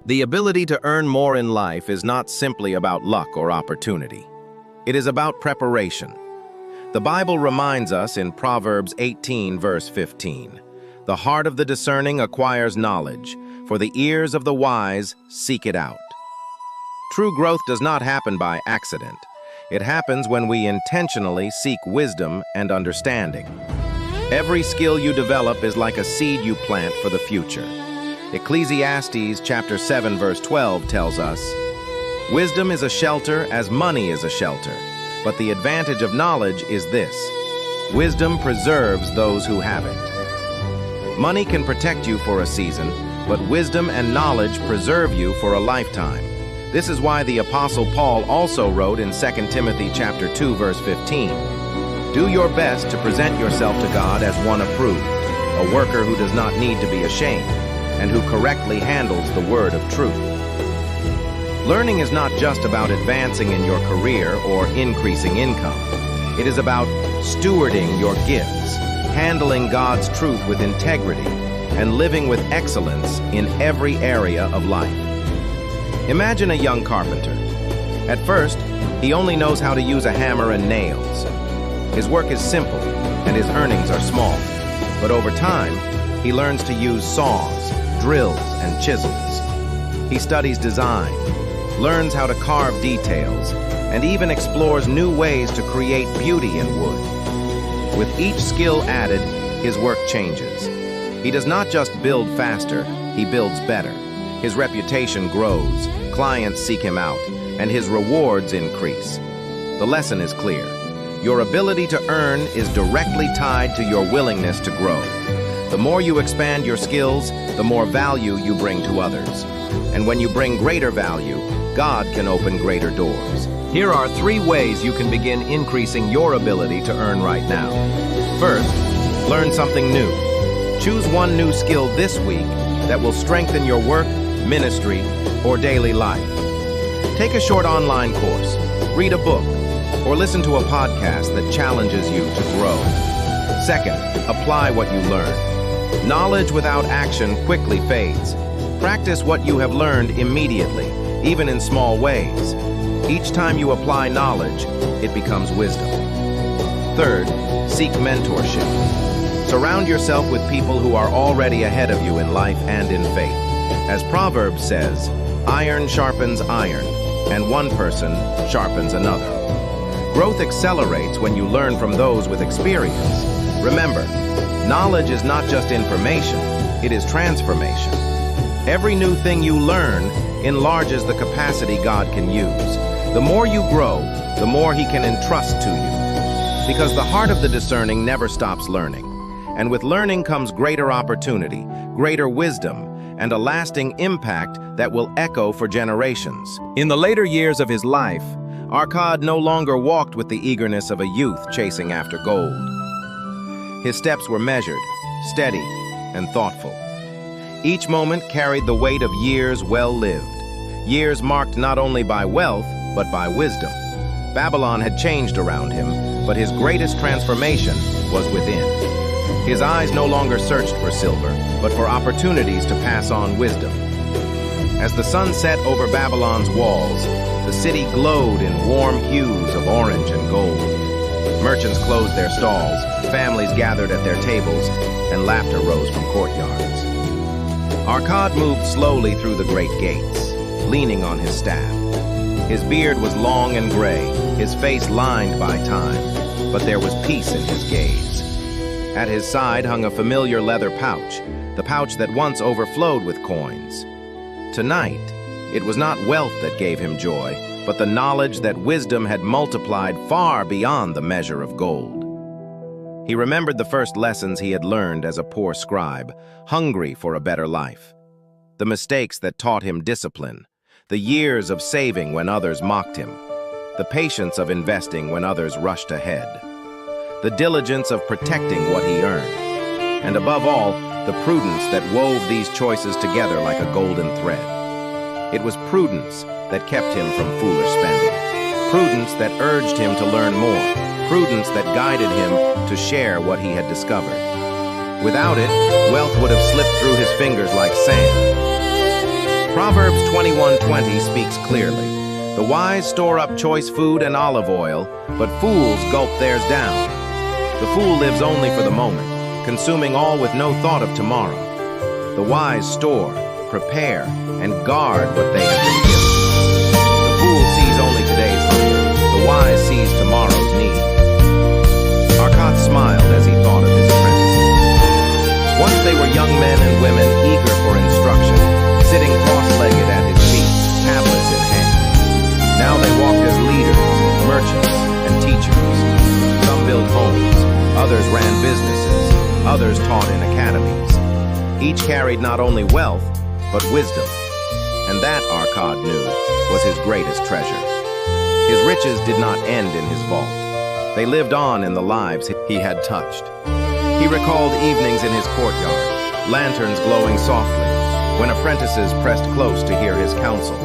The ability to earn more in life is not simply about luck or opportunity. It is about preparation. The Bible reminds us in Proverbs 18, verse 15, "The heart of the discerning acquires knowledge, for the ears of the wise seek it out." True growth does not happen by accident. It happens when we intentionally seek wisdom and understanding. Every skill you develop is like a seed you plant for the future. Ecclesiastes chapter 7 verse 12 tells us, "Wisdom is a shelter as money is a shelter, but the advantage of knowledge is this: wisdom preserves those who have it." Money can protect you for a season, but wisdom and knowledge preserve you for a lifetime. This is why the Apostle Paul also wrote in 2 Timothy chapter 2 verse 15, "Do your best to present yourself to God as one approved, a worker who does not need to be ashamed, and who correctly handles the word of truth." Learning is not just about advancing in your career or increasing income. It is about stewarding your gifts, handling God's truth with integrity, and living with excellence in every area of life. Imagine a young carpenter. At first, he only knows how to use a hammer and nails. His work is simple, and his earnings are small. But over time, he learns to use saws, drills, and chisels. He studies design, learns how to carve details, and even explores new ways to create beauty in wood. With each skill added, his work changes. He does not just build faster, he builds better. His reputation grows, clients seek him out, and his rewards increase. The lesson is clear. Your ability to earn is directly tied to your willingness to grow. The more you expand your skills, the more value you bring to others. And when you bring greater value, God can open greater doors. Here are 3 ways you can begin increasing your ability to earn right now. First, learn something new. Choose one new skill this week that will strengthen your work, ministry, or daily life. Take a short online course, read a book, or listen to a podcast that challenges you to grow. Second, apply what you learn. Knowledge without action quickly fades. Practice what you have learned immediately, even in small ways. Each time you apply knowledge, it becomes wisdom. Third, seek mentorship. Surround yourself with people who are already ahead of you in life and in faith. As Proverbs says, "Iron sharpens iron, and one person sharpens another." Growth accelerates when you learn from those with experience. Remember, knowledge is not just information, it is transformation. Every new thing you learn enlarges the capacity God can use. The more you grow, the more He can entrust to you. Because the heart of the discerning never stops learning. And with learning comes greater opportunity, greater wisdom, and a lasting impact that will echo for generations. In the later years of his life, Arkad no longer walked with the eagerness of a youth chasing after gold. His steps were measured, steady, and thoughtful. Each moment carried the weight of years well lived, years marked not only by wealth, but by wisdom. Babylon had changed around him, but his greatest transformation was within. His eyes no longer searched for silver, but for opportunities to pass on wisdom. As the sun set over Babylon's walls, the city glowed in warm hues of orange and gold. Merchants closed their stalls, families gathered at their tables, and laughter rose from courtyards. Arkad moved slowly through the great gates, leaning on his staff. His beard was long and gray, his face lined by time, but there was peace in his gaze. At his side hung a familiar leather pouch, the pouch that once overflowed with coins. Tonight, it was not wealth that gave him joy, but the knowledge that wisdom had multiplied far beyond the measure of gold. He remembered the first lessons he had learned as a poor scribe, hungry for a better life. The mistakes that taught him discipline, the years of saving when others mocked him, the patience of investing when others rushed ahead, the diligence of protecting what he earned, and above all, the prudence that wove these choices together like a golden thread. It was prudence that kept him from foolish spending, prudence that urged him to learn more, prudence that guided him to share what he had discovered. Without it, wealth would have slipped through his fingers like sand. Proverbs 21:20 speaks clearly. The wise store up choice food and olive oil, but fools gulp theirs down. The fool lives only for the moment, consuming all with no thought of tomorrow. The wise store, prepare, and guard what they have been given. The fool sees only today's hunger. The wise sees tomorrow's need. Arkad smiled as he thought of his apprentices. Once they were young men and women eager for instruction, sitting cross-legged at his feet, tablets in hand. Now they walked as leaders, merchants, and teachers. Some built homes, others ran businesses, others taught in academies. Each carried not only wealth, but wisdom. And that, Arkad knew, was his greatest treasure. His riches did not end in his vault. They lived on in the lives he had touched. He recalled evenings in his courtyard, lanterns glowing softly, when apprentices pressed close to hear his counsel.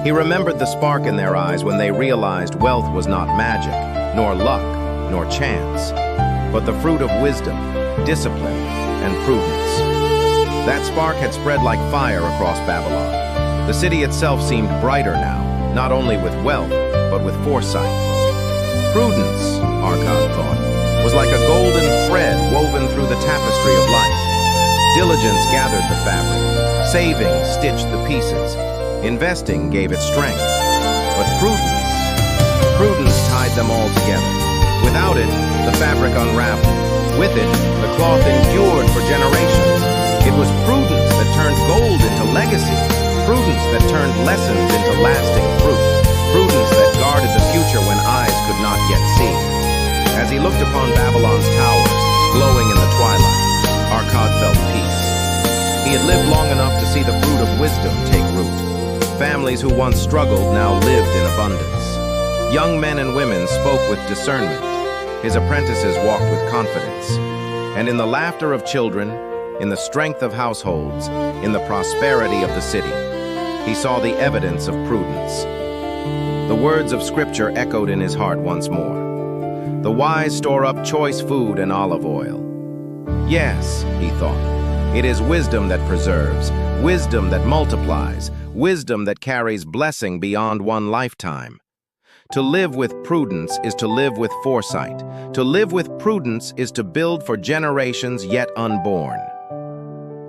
He remembered the spark in their eyes when they realized wealth was not magic, nor luck, nor chance, but the fruit of wisdom, discipline, and prudence. That spark had spread like fire across Babylon. The city itself seemed brighter now, not only with wealth, but with foresight. Prudence, Arkad thought, was like a golden thread woven through the tapestry of life. Diligence gathered the fabric, saving stitched the pieces, investing gave it strength. But prudence tied them all together. Without it, the fabric unraveled. With it, the cloth endured for generations. It was prudence that turned gold into legacy, prudence that turned lessons into lasting fruit, prudence that guarded the future when eyes could not yet see. As he looked upon Babylon's towers, glowing in the twilight, Arkad felt peace. He had lived long enough to see the fruit of wisdom take root. Families who once struggled now lived in abundance. Young men and women spoke with discernment. His apprentices walked with confidence. And in the laughter of children, in the strength of households, in the prosperity of the city, he saw the evidence of prudence. The words of Scripture echoed in his heart once more. The wise store up choice food and olive oil. Yes, he thought, it is wisdom that preserves, wisdom that multiplies, wisdom that carries blessing beyond one lifetime. To live with prudence is to live with foresight. To live with prudence is to build for generations yet unborn.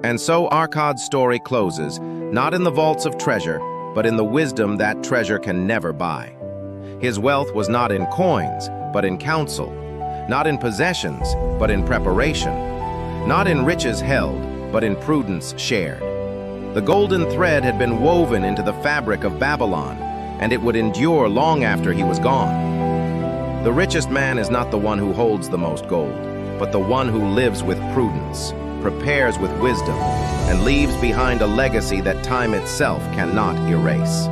And so Arkad's story closes, not in the vaults of treasure, but in the wisdom that treasure can never buy. His wealth was not in coins, but in counsel, not in possessions, but in preparation, not in riches held, but in prudence shared. The golden thread had been woven into the fabric of Babylon, and it would endure long after he was gone. The richest man is not the one who holds the most gold, but the one who lives with prudence, prepares with wisdom, and leaves behind a legacy that time itself cannot erase.